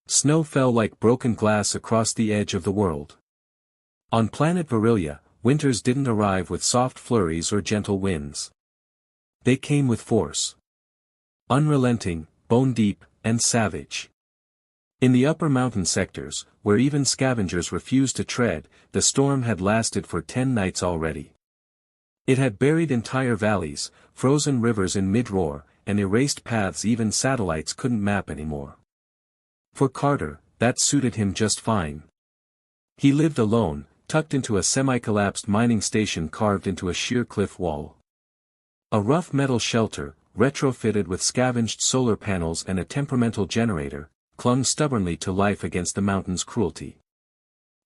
Snow fell like broken glass across the edge of the world. On planet Varilia, winters didn't arrive with soft flurries or gentle winds. They came with force. Unrelenting, bone-deep, and savage. In the upper mountain sectors, where even scavengers refused to tread, the storm had lasted for 10 nights already. It had buried entire valleys, frozen rivers in mid-roar, and erased paths even satellites couldn't map anymore. For Carter, that suited him just fine. He lived alone, tucked into a semi-collapsed mining station carved into a sheer cliff wall. A rough metal shelter, retrofitted with scavenged solar panels and a temperamental generator, clung stubbornly to life against the mountain's cruelty.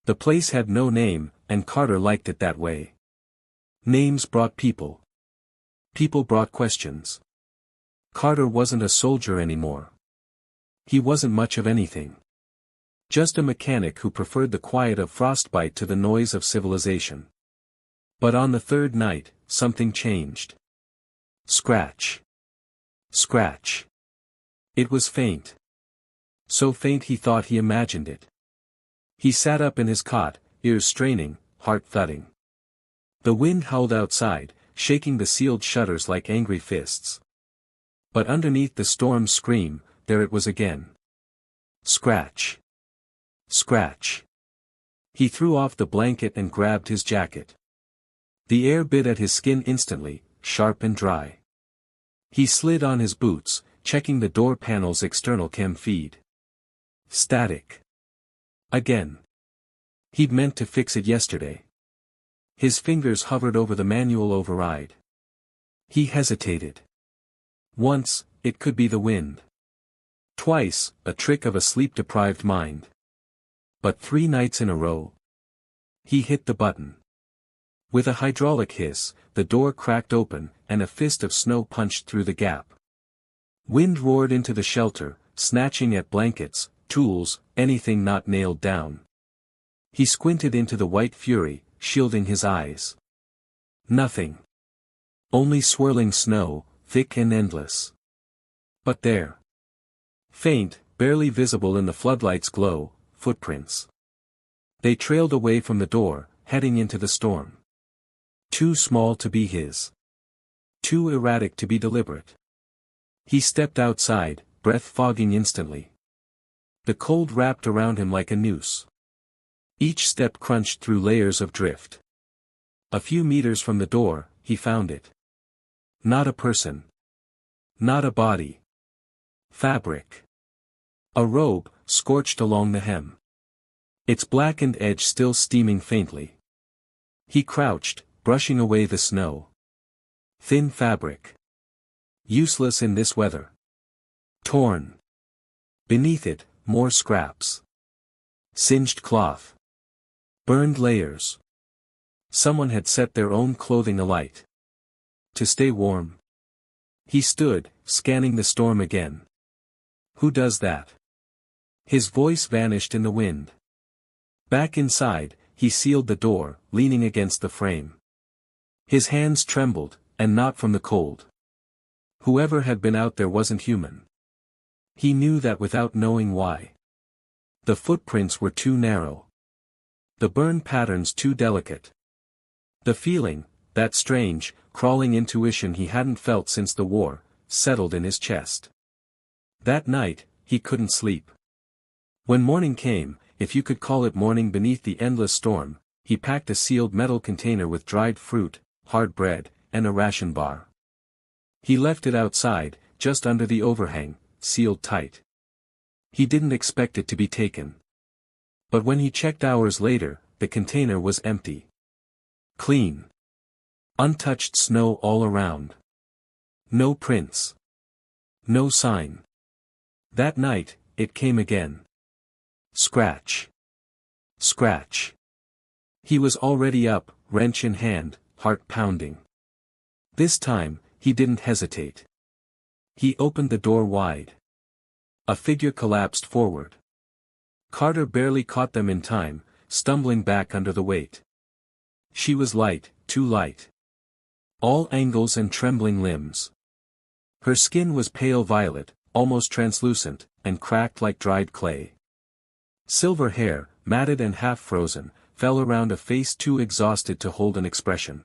The place had no name, and Carter liked it that way. Names brought people. People brought questions. Carter wasn't a soldier anymore. He wasn't much of anything. Just a mechanic who preferred the quiet of frostbite to the noise of civilization. But on the third night, something changed. Scratch. Scratch. It was faint. So faint he thought he imagined it. He sat up in his cot, ears straining, heart thudding. The wind howled outside, shaking the sealed shutters like angry fists. But underneath the storm's scream, there it was again. Scratch. Scratch. He threw off the blanket and grabbed his jacket. The air bit at his skin instantly, sharp and dry. He slid on his boots, checking the door panel's external chem feed. Static. Again. He'd meant to fix it yesterday. His fingers hovered over the manual override. He hesitated. Once, it could be the wind. Twice, a trick of a sleep-deprived mind. But 3 nights in a row. He hit the button. With a hydraulic hiss, the door cracked open, and a fist of snow punched through the gap. Wind roared into the shelter, snatching at blankets, tools, anything not nailed down. He squinted into the white fury, shielding his eyes. Nothing. Only swirling snow, thick and endless. But there. Faint, barely visible in the floodlight's glow, footprints. They trailed away from the door, heading into the storm. Too small to be his. Too erratic to be deliberate. He stepped outside, breath fogging instantly. The cold wrapped around him like a noose. Each step crunched through layers of drift. A few meters from the door, he found it. Not a person. Not a body. Fabric. A robe, scorched along the hem. Its blackened edge still steaming faintly. He crouched, brushing away the snow. Thin fabric. Useless in this weather. Torn. Beneath it, more scraps. Singed cloth. Burned layers. Someone had set their own clothing alight. To stay warm. He stood, scanning the storm again. Who does that? His voice vanished in the wind. Back inside, he sealed the door, leaning against the frame. His hands trembled, and not from the cold. Whoever had been out there wasn't human. He knew that without knowing why. The footprints were too narrow. The burn patterns too delicate. The feeling, that strange, crawling intuition he hadn't felt since the war, settled in his chest. That night, he couldn't sleep. When morning came, if you could call it morning beneath the endless storm, he packed a sealed metal container with dried fruit, hard bread, and a ration bar. He left it outside, just under the overhang, sealed tight. He didn't expect it to be taken. But when he checked hours later, the container was empty. Clean. Untouched snow all around. No prints. No sign. That night, it came again. Scratch. Scratch. He was already up, wrench in hand, heart pounding. This time, he didn't hesitate. He opened the door wide. A figure collapsed forward. Carter barely caught them in time, stumbling back under the weight. She was light, too light. All angles and trembling limbs. Her skin was pale violet, almost translucent, and cracked like dried clay. Silver hair, matted and half-frozen, fell around a face too exhausted to hold an expression.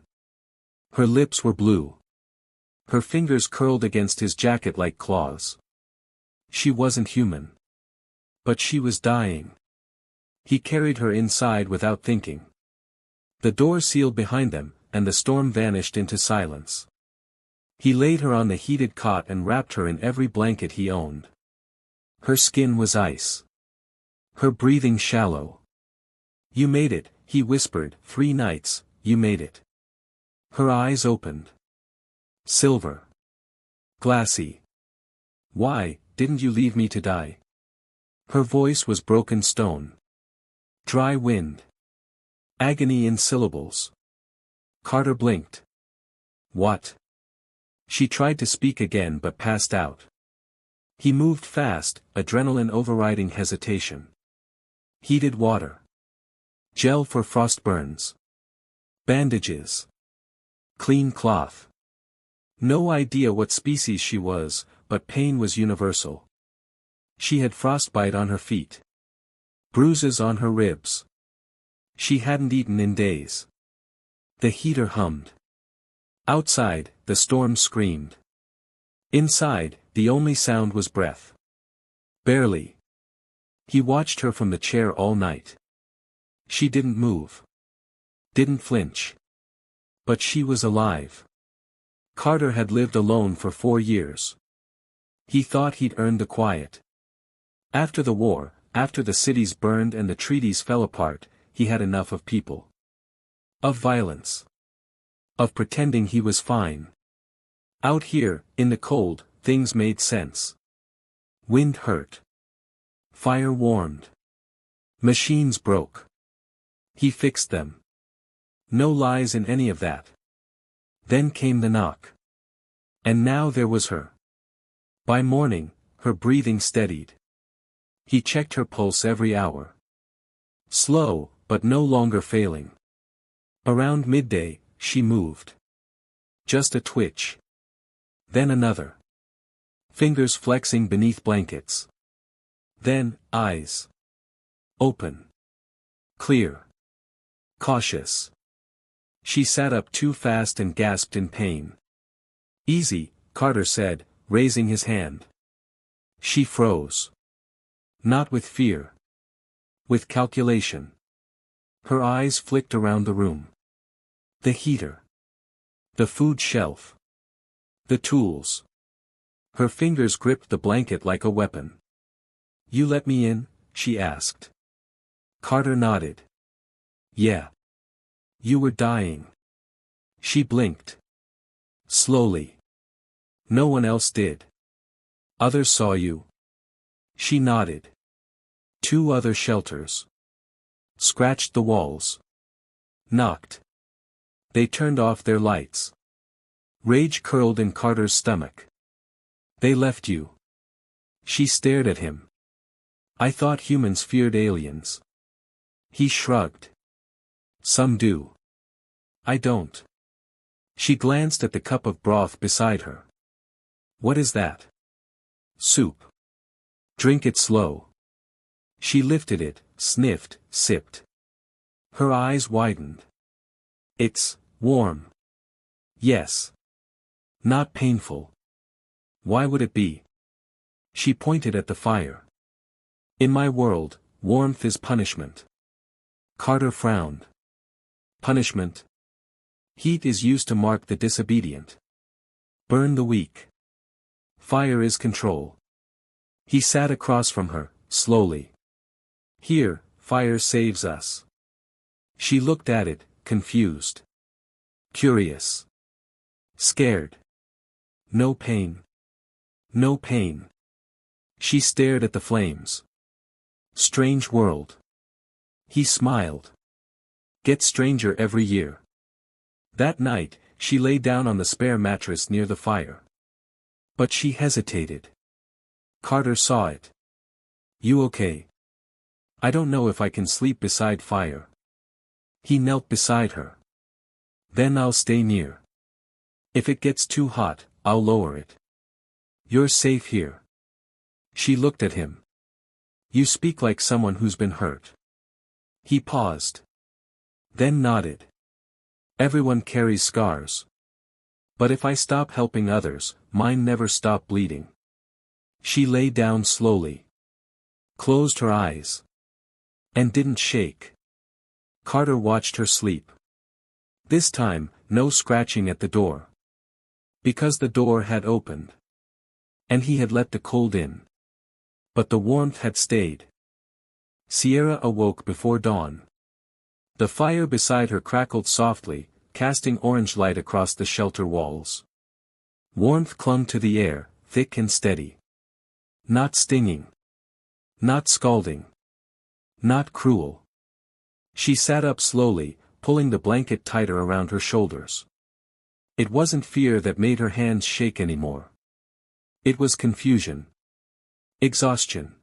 Her lips were blue. Her fingers curled against his jacket like claws. She wasn't human. But she was dying. He carried her inside without thinking. The door sealed behind them, and the storm vanished into silence. He laid her on the heated cot and wrapped her in every blanket he owned. Her skin was ice. Her breathing shallow. "You made it," he whispered, "3 nights, you made it." Her eyes opened. Silver. Glassy. "Why, didn't you leave me to die?" Her voice was broken stone. Dry wind. Agony in syllables. Carter blinked. "What?" She tried to speak again but passed out. He moved fast, adrenaline overriding hesitation. Heated water. Gel for frost burns. Bandages. Clean cloth. No idea what species she was, but pain was universal. She had frostbite on her feet. Bruises on her ribs. She hadn't eaten in days. The heater hummed. Outside, the storm screamed. Inside, the only sound was breath. Barely. He watched her from the chair all night. She didn't move. Didn't flinch. But she was alive. Carter had lived alone for 4 years. He thought he'd earned the quiet. After the war, after the cities burned and the treaties fell apart, he had enough of people. Of violence. Of pretending he was fine. Out here, in the cold, things made sense. Wind hurt. Fire warmed. Machines broke. He fixed them. No lies in any of that. Then came the knock. And now there was her. By morning, her breathing steadied. He checked her pulse every hour. Slow, but no longer failing. Around midday, she moved. Just a twitch. Then another. Fingers flexing beneath blankets. Then, eyes. Open. Clear. Cautious. She sat up too fast and gasped in pain. "Easy," Carter said, raising his hand. She froze. Not with fear. With calculation. Her eyes flicked around the room. The heater. The food shelf. The tools. Her fingers gripped the blanket like a weapon. "You let me in?" she asked. Carter nodded. "Yeah. You were dying." She blinked. Slowly. "No one else did." "Others saw you." She nodded. 2 other shelters. Scratched the walls. Knocked. They turned off their lights. Rage curled in Carter's stomach. "They left you." She stared at him. "I thought humans feared aliens." He shrugged. "Some do. I don't." She glanced at the cup of broth beside her. "What is that?" "Soup. Drink it slow." She lifted it, sniffed, sipped. Her eyes widened. "It's warm." "Yes. Not painful." "Why would it be?" She pointed at the fire. "In my world, warmth is punishment." Carter frowned. "Punishment? Heat is used to mark the disobedient. Burn the weak. Fire is control." He sat across from her, slowly. "Here, fire saves us." She looked at it, confused. Curious. Scared. No pain. No pain. She stared at the flames. Strange world. He smiled. Get stranger every year. That night, she lay down on the spare mattress near the fire. But she hesitated. Carter saw it. "You okay?" "I don't know if I can sleep beside fire." He knelt beside her. "Then I'll stay near. If it gets too hot, I'll lower it. You're safe here." She looked at him. You speak like someone who's been hurt. He paused. Then nodded. Everyone carries scars. But if I stop helping others, mine never stop bleeding. She lay down slowly. Closed her eyes. And didn't shake. Carter watched her sleep. This time, no scratching at the door. Because the door had opened. And he had let the cold in. But the warmth had stayed. Sierra awoke before dawn. The fire beside her crackled softly, casting orange light across the shelter walls. Warmth clung to the air, thick and steady. Not stinging. Not scalding. Not cruel. She sat up slowly, pulling the blanket tighter around her shoulders. It wasn't fear that made her hands shake anymore. It was confusion. Exhaustion.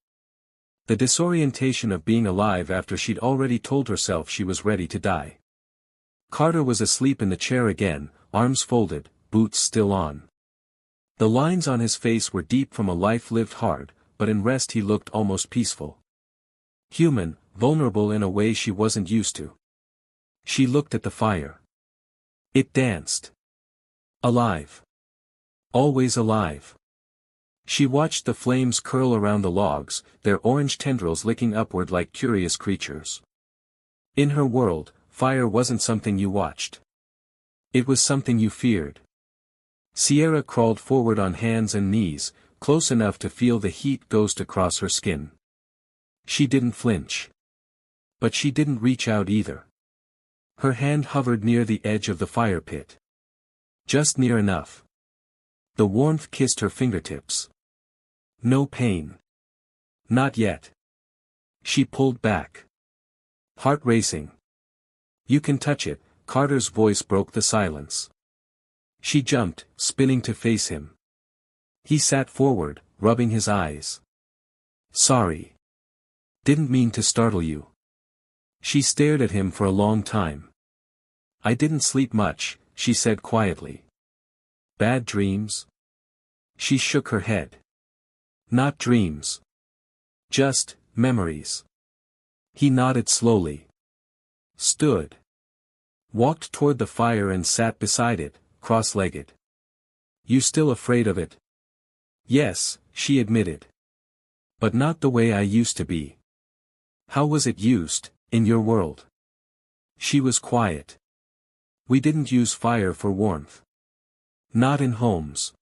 The disorientation of being alive after she'd already told herself she was ready to die. Carter was asleep in the chair again, arms folded, boots still on. The lines on his face were deep from a life lived hard, but in rest he looked almost peaceful. Human, vulnerable in a way she wasn't used to. She looked at the fire. It danced. Alive. Always alive. She watched the flames curl around the logs, their orange tendrils licking upward like curious creatures. In her world, fire wasn't something you watched. It was something you feared. Sierra crawled forward on hands and knees, close enough to feel the heat ghost across her skin. She didn't flinch. But she didn't reach out either. Her hand hovered near the edge of the fire pit. Just near enough. The warmth kissed her fingertips. No pain. Not yet. She pulled back. Heart racing. You can touch it, Carter's voice broke the silence. She jumped, spinning to face him. He sat forward, rubbing his eyes. Sorry. Didn't mean to startle you. She stared at him for a long time. I didn't sleep much, she said quietly. Bad dreams? She shook her head. Not dreams. Just, memories. He nodded slowly. Stood. Walked toward the fire and sat beside it, cross-legged. You still afraid of it? Yes, she admitted. But not the way I used to be. How was it used, in your world? She was quiet. We didn't use fire for warmth. Not in homes.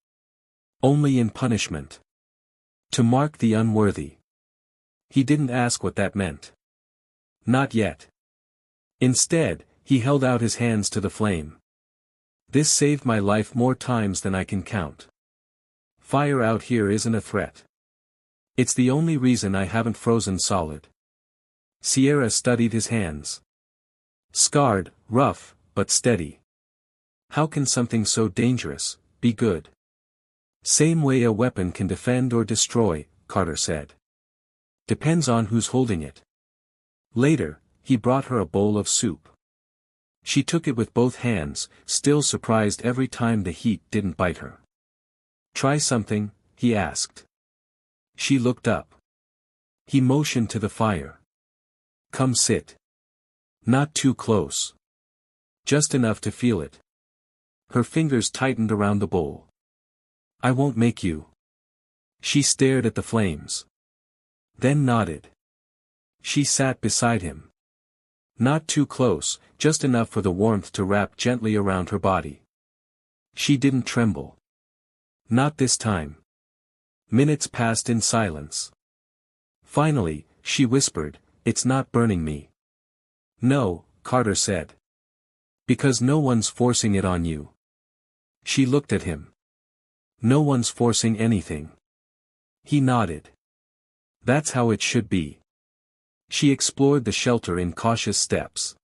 Only in punishment. To mark the unworthy. He didn't ask what that meant. Not yet. Instead, he held out his hands to the flame. This saved my life more times than I can count. Fire out here isn't a threat. It's the only reason I haven't frozen solid. Sierra studied his hands. Scarred, rough, but steady. How can something so dangerous be good? Same way a weapon can defend or destroy, Carter said. Depends on who's holding it. Later, he brought her a bowl of soup. She took it with both hands, still surprised every time the heat didn't bite her. Try something, he asked. She looked up. He motioned to the fire. Come sit. Not too close. Just enough to feel it. Her fingers tightened around the bowl. I won't make you. She stared at the flames. Then nodded. She sat beside him. Not too close, just enough for the warmth to wrap gently around her body. She didn't tremble. Not this time. Minutes passed in silence. Finally, she whispered, "It's not burning me." "No," Carter said. "Because no one's forcing it on you." She looked at him. "No one's forcing anything." He nodded. "That's how it should be." She explored the shelter in cautious steps.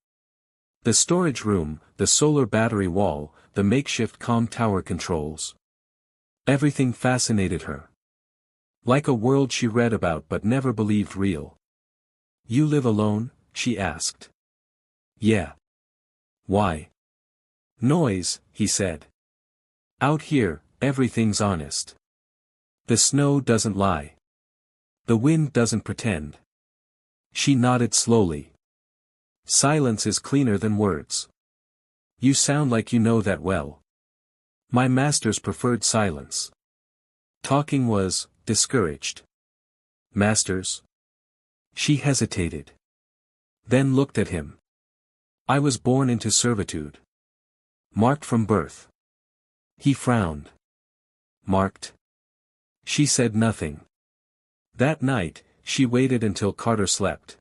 The storage room, the solar battery wall, the makeshift comm tower controls. Everything fascinated her. Like a world she read about but never believed real. "You live alone?" she asked. "Yeah." "Why?" "Noise," he said. "Out here, everything's honest. The snow doesn't lie. The wind doesn't pretend. She nodded slowly. Silence is cleaner than words. You sound like you know that well. My masters preferred silence. Talking was discouraged. Masters? She hesitated. Then looked at him. I was born into servitude. Marked from birth. He frowned. Marked? She said nothing. That night, she waited until Carter slept.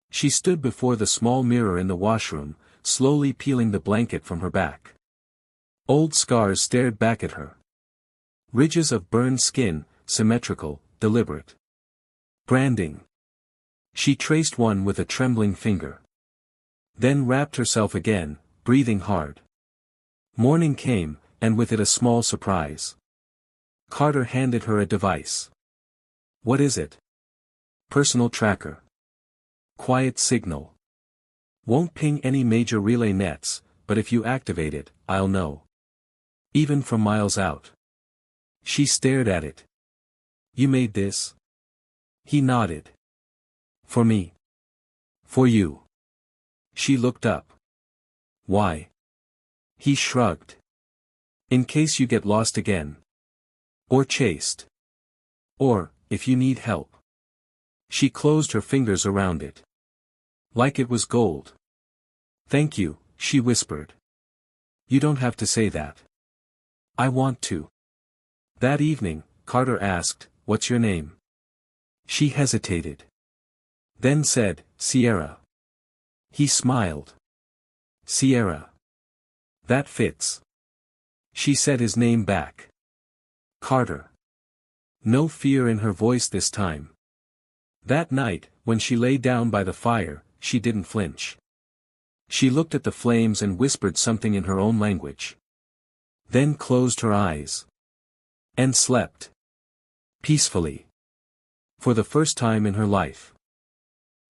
She stood before the small mirror in the washroom, slowly peeling the blanket from her back. Old scars stared back at her. Ridges of burned skin, symmetrical, deliberate. Branding. She traced one with a trembling finger. Then wrapped herself again, breathing hard. Morning came, and with it a small surprise. Carter handed her a device. What is it? Personal tracker. Quiet signal. Won't ping any major relay nets, but if you activate it, I'll know. Even from miles out. She stared at it. You made this? He nodded. For me. For you. She looked up. Why? He shrugged. In case you get lost again. Or chased. Or, if you need help. She closed her fingers around it. Like it was gold. Thank you, she whispered. You don't have to say that. I want to. That evening, Carter asked, what's your name? She hesitated. Then said, Sierra. He smiled. Sierra. That fits. She said his name back. Carter. No fear in her voice this time. That night, when she lay down by the fire, she didn't flinch. She looked at the flames and whispered something in her own language. Then closed her eyes. And slept. Peacefully. For the first time in her life.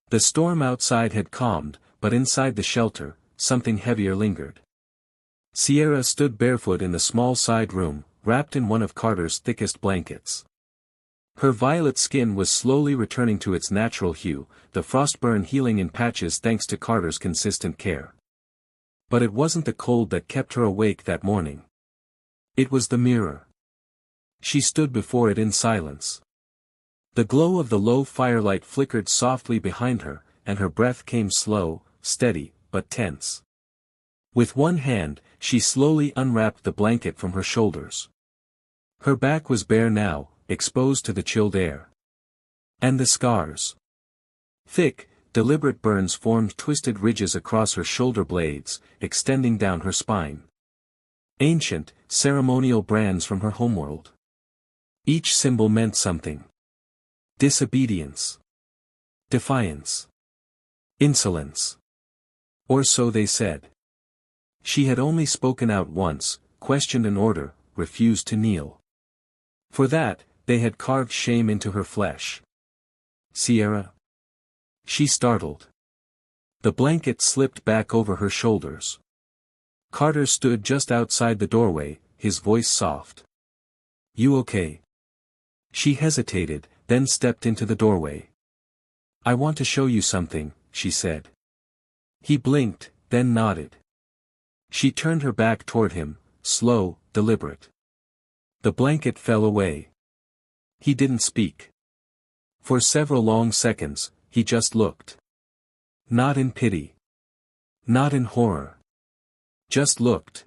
The storm outside had calmed, but inside the shelter, something heavier lingered. Sierra stood barefoot in the small side room, wrapped in one of Carter's thickest blankets. Her violet skin was slowly returning to its natural hue, the frostburn healing in patches thanks to Carter's consistent care. But it wasn't the cold that kept her awake that morning. It was the mirror. She stood before it in silence. The glow of the low firelight flickered softly behind her, and her breath came slow, steady, but tense. With one hand, she slowly unwrapped the blanket from her shoulders. Her back was bare now, exposed to the chilled air. And the scars. Thick, deliberate burns formed twisted ridges across her shoulder blades, extending down her spine. Ancient, ceremonial brands from her homeworld. Each symbol meant something. Disobedience. Defiance. Insolence. Or so they said. She had only spoken out once, questioned an order, refused to kneel. For that, they had carved shame into her flesh. Sierra? She startled. The blanket slipped back over her shoulders. Carter stood just outside the doorway, his voice soft. You okay? She hesitated, then stepped into the doorway. I want to show you something, she said. He blinked, then nodded. She turned her back toward him, slow, deliberate. The blanket fell away. He didn't speak. For several long seconds, he just looked. Not in pity. Not in horror. Just looked.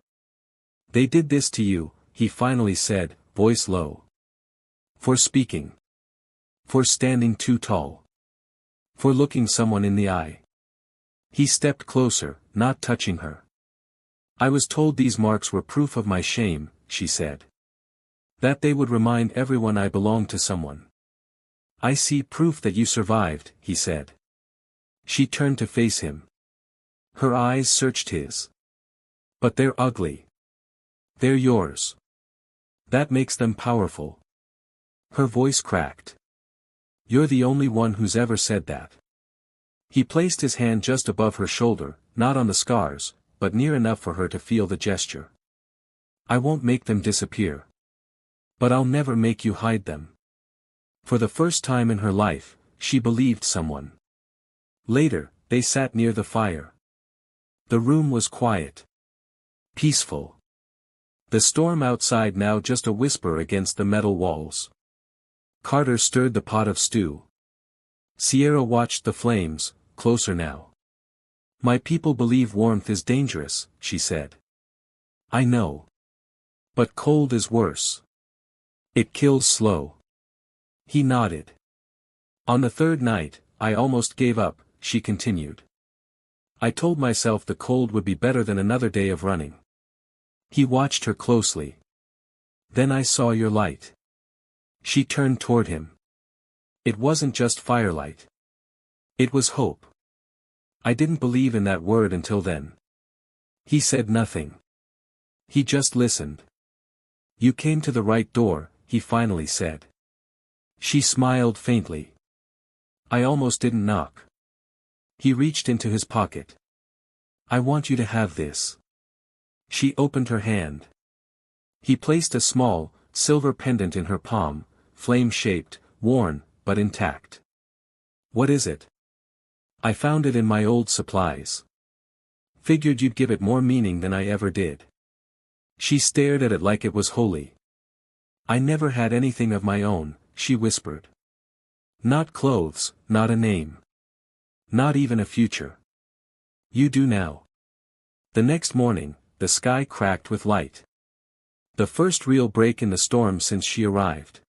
They did this to you, he finally said, voice low. For speaking. For standing too tall. For looking someone in the eye. He stepped closer, not touching her. I was told these marks were proof of my shame, she said. That they would remind everyone I belonged to someone. I see proof that you survived, he said. She turned to face him. Her eyes searched his. But they're ugly. They're yours. That makes them powerful. Her voice cracked. You're the only one who's ever said that. He placed his hand just above her shoulder, not on the scars, but near enough for her to feel the gesture. I won't make them disappear. But I'll never make you hide them. For the first time in her life, she believed someone. Later, they sat near the fire. The room was quiet. Peaceful. The storm outside now just a whisper against the metal walls. Carter stirred the pot of stew. Sierra watched the flames, closer now. "My people believe warmth is dangerous," she said. "I know. But cold is worse. It kills slow." He nodded. "On the third night, I almost gave up," she continued. "I told myself the cold would be better than another day of running." He watched her closely. "Then I saw your light." She turned toward him. "It wasn't just firelight. It was hope. I didn't believe in that word until then." He said nothing. He just listened. "You came to the right door," he finally said. She smiled faintly. "I almost didn't knock." He reached into his pocket. "I want you to have this." She opened her hand. He placed a small, silver pendant in her palm, flame-shaped, worn, but intact. "What is it?" "I found it in my old supplies. Figured you'd give it more meaning than I ever did." She stared at it like it was holy. "I never had anything of my own," she whispered. "Not clothes, not a name. Not even a future. You do now." The next morning, the sky cracked with light. The first real break in the storm since she arrived.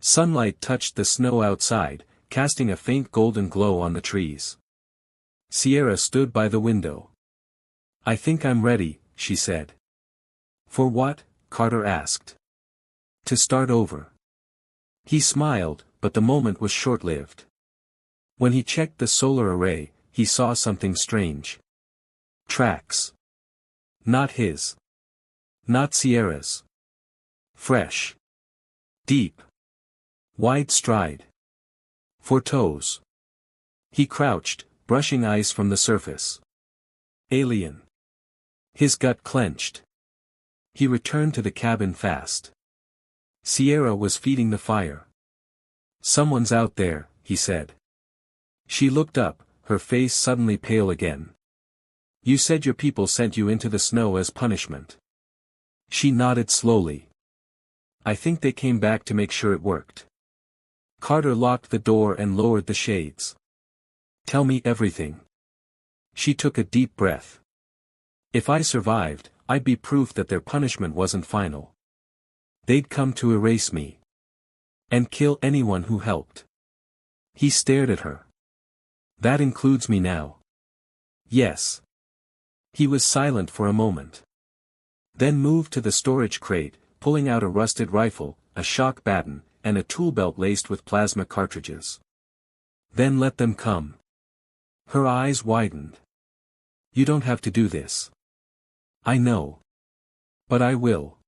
Sunlight touched the snow outside, casting a faint golden glow on the trees. Sierra stood by the window. "I think I'm ready," she said. "For what?" Carter asked. "To start over." He smiled, but the moment was short-lived. When he checked the solar array, he saw something strange. Tracks. Not his. Not Sierra's. Fresh. Deep. Wide stride. 4 toes. He crouched, brushing ice from the surface. Alien. His gut clenched. He returned to the cabin fast. Sierra was feeding the fire. "Someone's out there," he said. She looked up, her face suddenly pale again. "You said your people sent you into the snow as punishment." She nodded slowly. "I think they came back to make sure it worked." Carter locked the door and lowered the shades. "Tell me everything." She took a deep breath. "If I survived, I'd be proof that their punishment wasn't final. They'd come to erase me. And kill anyone who helped." He stared at her. "That includes me now." "Yes." He was silent for a moment. Then moved to the storage crate, pulling out a rusted rifle, a shock baton, and a tool belt laced with plasma cartridges. "Then let them come." Her eyes widened. "You don't have to do this." "I know. But I will.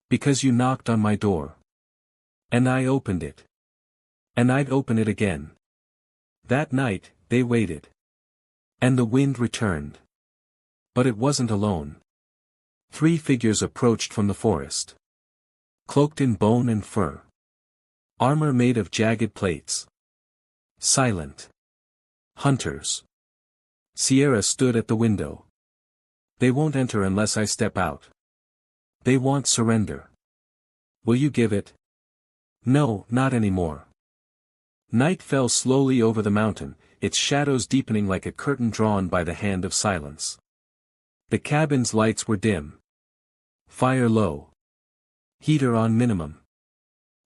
Because you knocked on my door. And I opened it. And I'd open it again." That night, they waited. And the wind returned. But it wasn't alone. 3 figures approached from the forest. Cloaked in bone and fur. Armor made of jagged plates. Silent. Hunters. Sierra stood at the window. "They won't enter unless I step out. They want surrender. Will you give it?" "No, not anymore." Night fell slowly over the mountain, its shadows deepening like a curtain drawn by the hand of silence. The cabin's lights were dim. Fire low. Heater on minimum.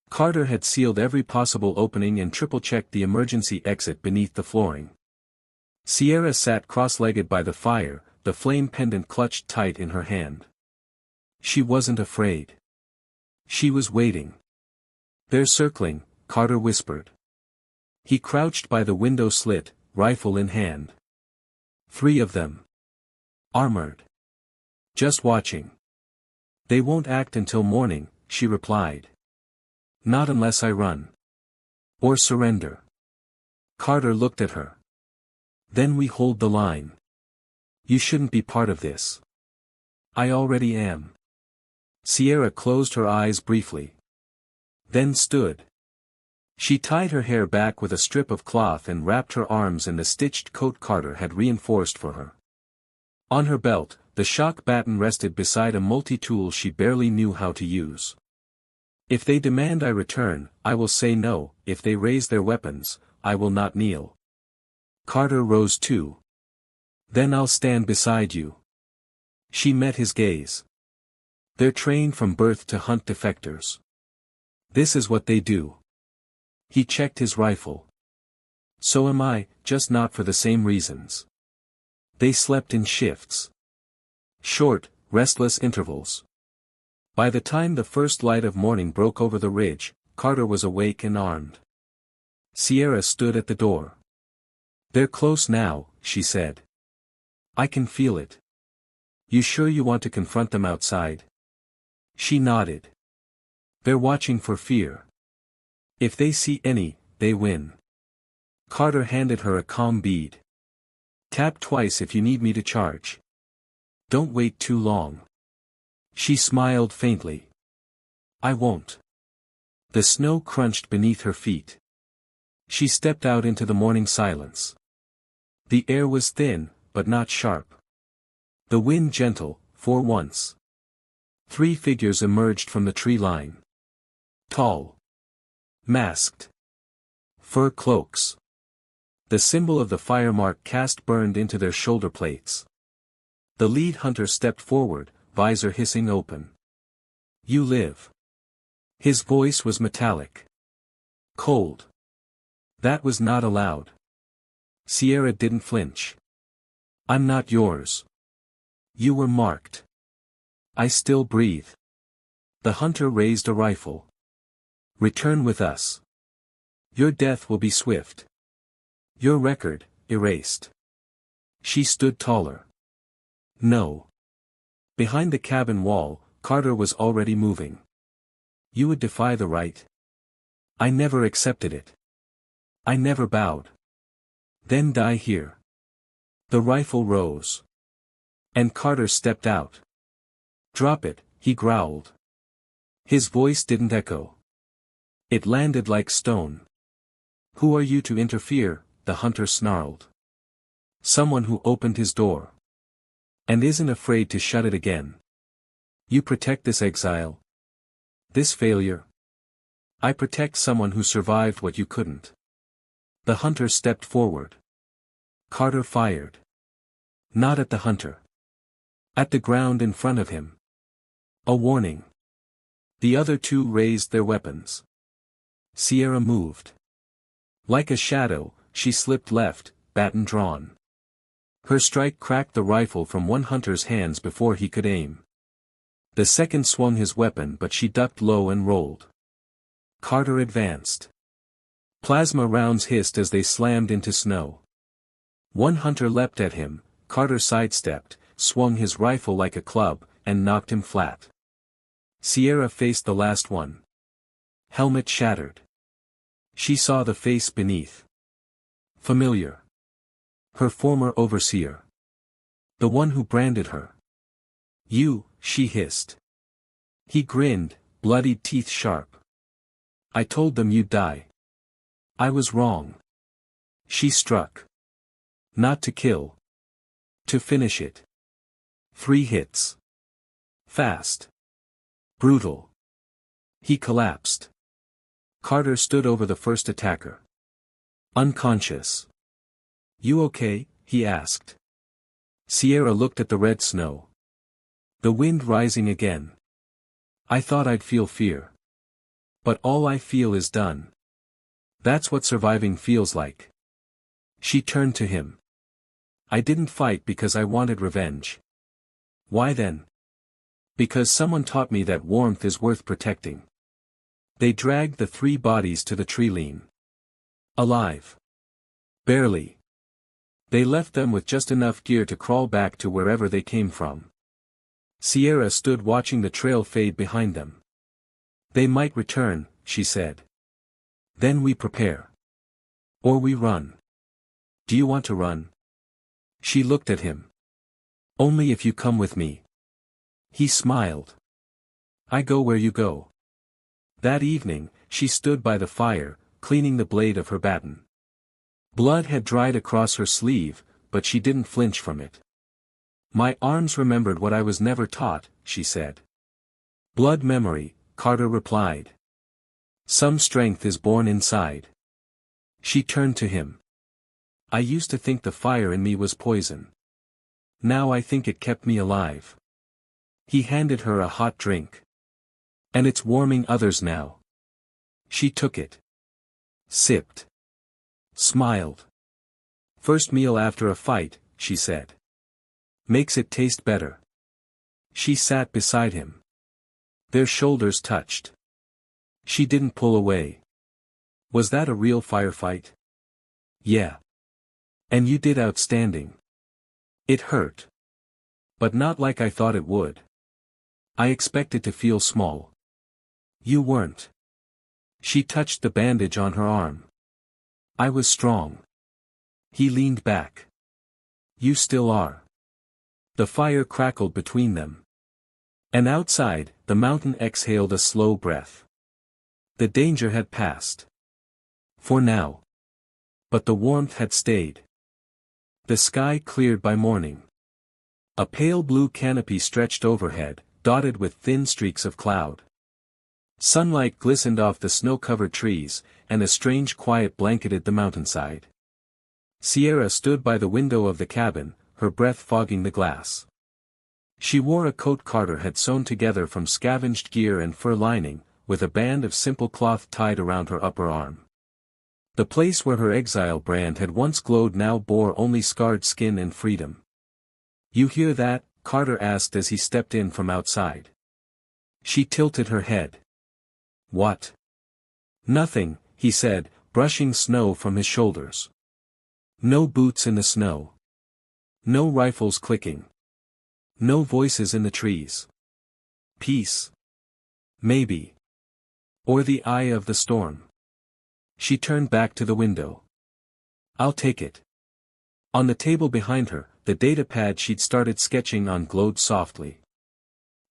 Carter had sealed every possible opening and triple-checked the emergency exit beneath the flooring. Sierra sat cross-legged by the fire, the flame pendant clutched tight in her hand. She wasn't afraid. She was waiting. "They're circling," Carter whispered. He crouched by the window slit, rifle in hand. 3 of them. Armored. Just watching. "They won't act until morning," she replied. "Not unless I run. Or surrender." Carter looked at her. "Then we hold the line. You shouldn't be part of this." "I already am." Sierra closed her eyes briefly. Then stood. She tied her hair back with a strip of cloth and wrapped her arms in the stitched coat Carter had reinforced for her. On her belt, the shock baton rested beside a multi-tool she barely knew how to use. If they demand I return, I will say no. If they raise their weapons, I will not kneel. Carter rose too. Then I'll stand beside you. She met his gaze. They're trained from birth to hunt defectors. This is what they do. He checked his rifle. So am I, just not for the same reasons. They slept in shifts. Short, restless intervals. By the time the first light of morning broke over the ridge, Carter was awake and armed. Sierra stood at the door. They're close now, she said. I can feel it. You sure you want to confront them outside? She nodded. They're watching for fear. If they see any, they win. Carter handed her a calm bead. Tap twice if you need me to charge. Don't wait too long. She smiled faintly. I won't. The snow crunched beneath her feet. She stepped out into the morning silence. The air was thin, but not sharp. The wind gentle, for once. 3 figures emerged from the tree line. Tall. Masked. Fur cloaks. The symbol of the fire mark cast burned into their shoulder plates. The lead hunter stepped forward, visor hissing open. You live. His voice was metallic. Cold. That was not allowed. Sierra didn't flinch. I'm not yours. You were marked. I still breathe. The hunter raised a rifle. Return with us. Your death will be swift. Your record, erased. She stood taller. No. Behind the cabin wall, Carter was already moving. You would defy the right. I never accepted it. I never bowed. Then die here. The rifle rose. And Carter stepped out. Drop it, he growled. His voice didn't echo. It landed like stone. Who are you to interfere? The hunter snarled. Someone who opened his door. And isn't afraid to shut it again. You protect this exile. This failure. I protect someone who survived what you couldn't. The hunter stepped forward. Carter fired. Not at the hunter. At the ground in front of him. A warning. The other 2 raised their weapons. Sierra moved. Like a shadow, she slipped left, baton drawn. Her strike cracked the rifle from one hunter's hands before he could aim. The second swung his weapon, but she ducked low and rolled. Carter advanced. Plasma rounds hissed as they slammed into snow. One hunter leapt at him, Carter sidestepped, swung his rifle like a club, and knocked him flat. Sierra faced the last one. Helmet shattered. She saw the face beneath. Familiar. Her former overseer. The one who branded her. You, she hissed. He grinned, bloodied teeth sharp. I told them you'd die. I was wrong. She struck. Not to kill. To finish it. 3 hits. Fast. Brutal. He collapsed. Carter stood over the first attacker. Unconscious. You okay? He asked. Sierra looked at the red snow. The wind rising again. I thought I'd feel fear. But all I feel is done. That's what surviving feels like. She turned to him. I didn't fight because I wanted revenge. Why then? Because someone taught me that warmth is worth protecting. They dragged the 3 bodies to the tree line. Alive. Barely. They left them with just enough gear to crawl back to wherever they came from. Sierra stood watching the trail fade behind them. They might return, she said. Then we prepare. Or we run. Do you want to run? She looked at him. Only if you come with me. He smiled. I go where you go. That evening, she stood by the fire, cleaning the blade of her baton. Blood had dried across her sleeve, but she didn't flinch from it. "My arms remembered what I was never taught," she said. "Blood memory," Carter replied. "Some strength is born inside." She turned to him. "I used to think the fire in me was poison. Now I think it kept me alive." He handed her a hot drink. "And it's warming others now." She took it. Sipped. Smiled. "First meal after a fight," she said. "Makes it taste better." She sat beside him. Their shoulders touched. She didn't pull away. "Was that a real firefight?" "Yeah. And you did outstanding." "It hurt. But not like I thought it would. I expected to feel small." "You weren't." She touched the bandage on her arm. "I was strong." He leaned back. "You still are." The fire crackled between them. And outside, the mountain exhaled a slow breath. The danger had passed. For now. But the warmth had stayed. The sky cleared by morning. A pale blue canopy stretched overhead, dotted with thin streaks of cloud. Sunlight glistened off the snow-covered trees, and a strange quiet blanketed the mountainside. Sierra stood by the window of the cabin, her breath fogging the glass. She wore a coat Carter had sewn together from scavenged gear and fur lining, with a band of simple cloth tied around her upper arm. The place where her exile brand had once glowed now bore only scarred skin and freedom. "You hear that?" Carter asked as he stepped in from outside. She tilted her head. "What?" "Nothing," he said, brushing snow from his shoulders. No boots in the snow. No rifles clicking. No voices in the trees. Peace. Maybe. Or the eye of the storm. She turned back to the window. "I'll take it." On the table behind her, the data pad she'd started sketching on glowed softly.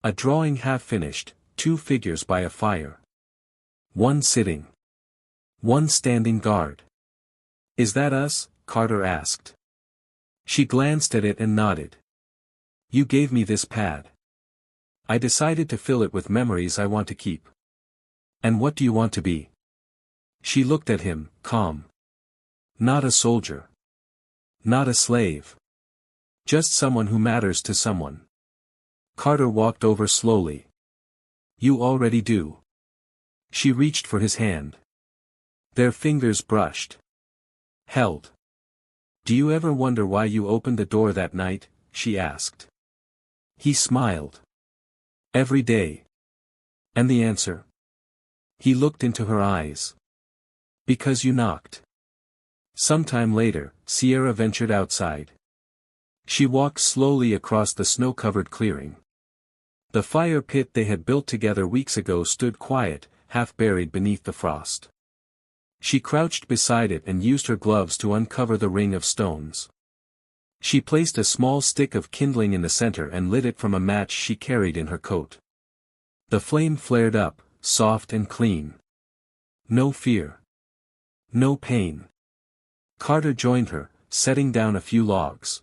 A drawing half finished, two figures by a fire. One sitting. One standing guard. "Is that us?" Carter asked. She glanced at it and nodded. "You gave me this pad. I decided to fill it with memories I want to keep." "And what do you want to be?" She looked at him, calm. "Not a soldier. Not a slave. Just someone who matters to someone." Carter walked over slowly. "You already do." She reached for his hand. Their fingers brushed. Held. "Do you ever wonder why you opened the door that night?" she asked. He smiled. "Every day." "And the answer?" He looked into her eyes. "Because you knocked." Sometime later, Sierra ventured outside. She walked slowly across the snow-covered clearing. The fire pit they had built together weeks ago stood quiet, half buried beneath the frost. She crouched beside it and used her gloves to uncover the ring of stones. She placed a small stick of kindling in the center and lit it from a match she carried in her coat. The flame flared up, soft and clean. No fear. No pain. Carter joined her, setting down a few logs.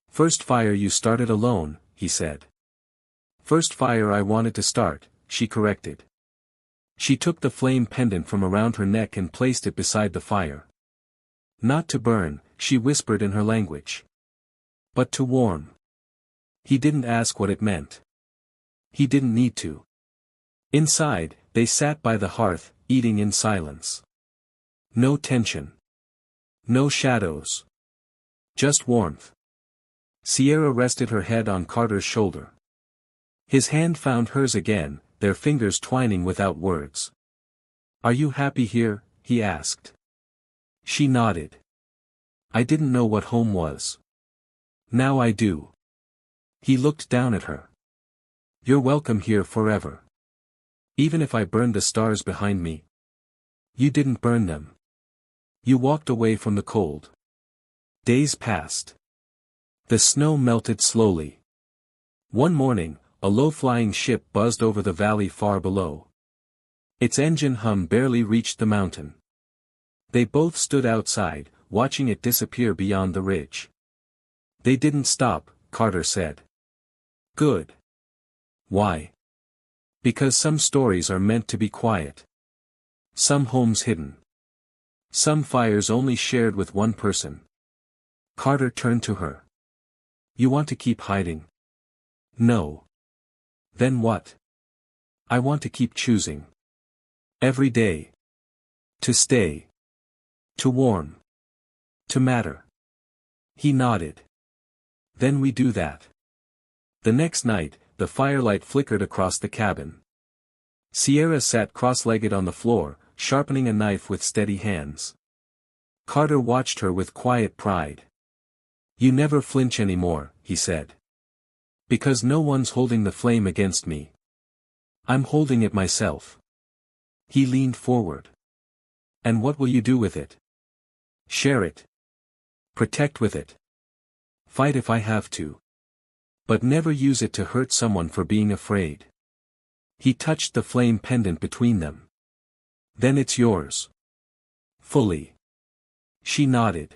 "First fire you started alone," he said. "First fire I wanted to start," she corrected. She took the flame pendant from around her neck and placed it beside the fire. "Not to burn," she whispered in her language. "But to warm." He didn't ask what it meant. He didn't need to. Inside, they sat by the hearth, eating in silence. No tension. No shadows. Just warmth. Sierra rested her head on Carter's shoulder. His hand found hers again, their fingers twining without words. "Are you happy here?" he asked. She nodded. "I didn't know what home was. Now I do." He looked down at her. "You're welcome here forever. Even if I burned the stars behind me." "You didn't burn them. You walked away from the cold." Days passed. The snow melted slowly. One morning, a low-flying ship buzzed over the valley far below. Its engine hum barely reached the mountain. They both stood outside, watching it disappear beyond the ridge. They didn't stop, Carter said. Good. Why? Because some stories are meant to be quiet. Some homes hidden. Some fires only shared with one person. Carter turned to her. You want to keep hiding? No. Then what? I want to keep choosing. Every day. To stay. To warm. To matter. He nodded. Then we do that. The next night, the firelight flickered across the cabin. Sierra sat cross-legged on the floor, sharpening a knife with steady hands. Carter watched her with quiet pride. You never flinch anymore, he said. Because no one's holding the flame against me. I'm holding it myself. He leaned forward. And what will you do with it? Share it. Protect with it. Fight if I have to. But never use it to hurt someone for being afraid. He touched the flame pendant between them. Then it's yours. Fully. She nodded.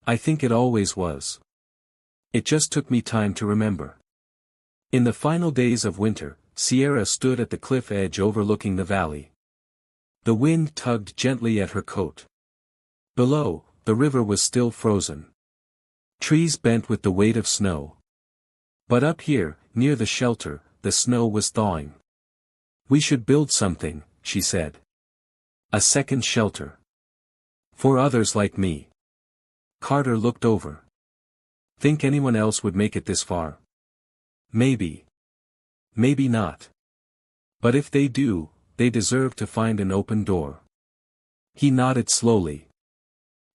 I think it always was. It just took me time to remember. In the final days of winter, Sierra stood at the cliff edge overlooking the valley. The wind tugged gently at her coat. Below, the river was still frozen. Trees bent with the weight of snow. But up here, near the shelter, the snow was thawing. We should build something, she said. A second shelter. For others like me. Carter looked over. Think anyone else would make it this far? Maybe. Maybe not. But if they do, they deserve to find an open door. He nodded slowly.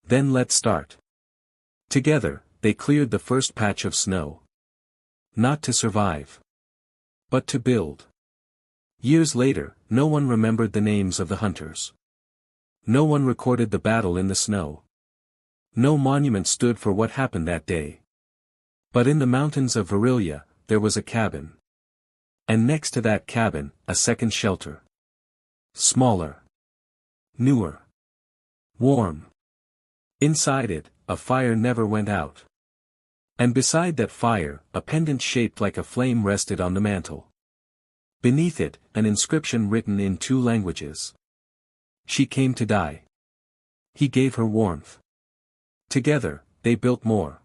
Then let's start. Together, they cleared the first patch of snow. Not to survive. But to build. Years later, no one remembered the names of the hunters. No one recorded the battle in the snow. No monument stood for what happened that day. But in the mountains of Virillia, there was a cabin. And next to that cabin, a second shelter. Smaller. Newer. Warm. Inside it, a fire never went out. And beside that fire, a pendant shaped like a flame rested on the mantle. Beneath it, an inscription written in 2 languages. She came to die. He gave her warmth. Together, they built more.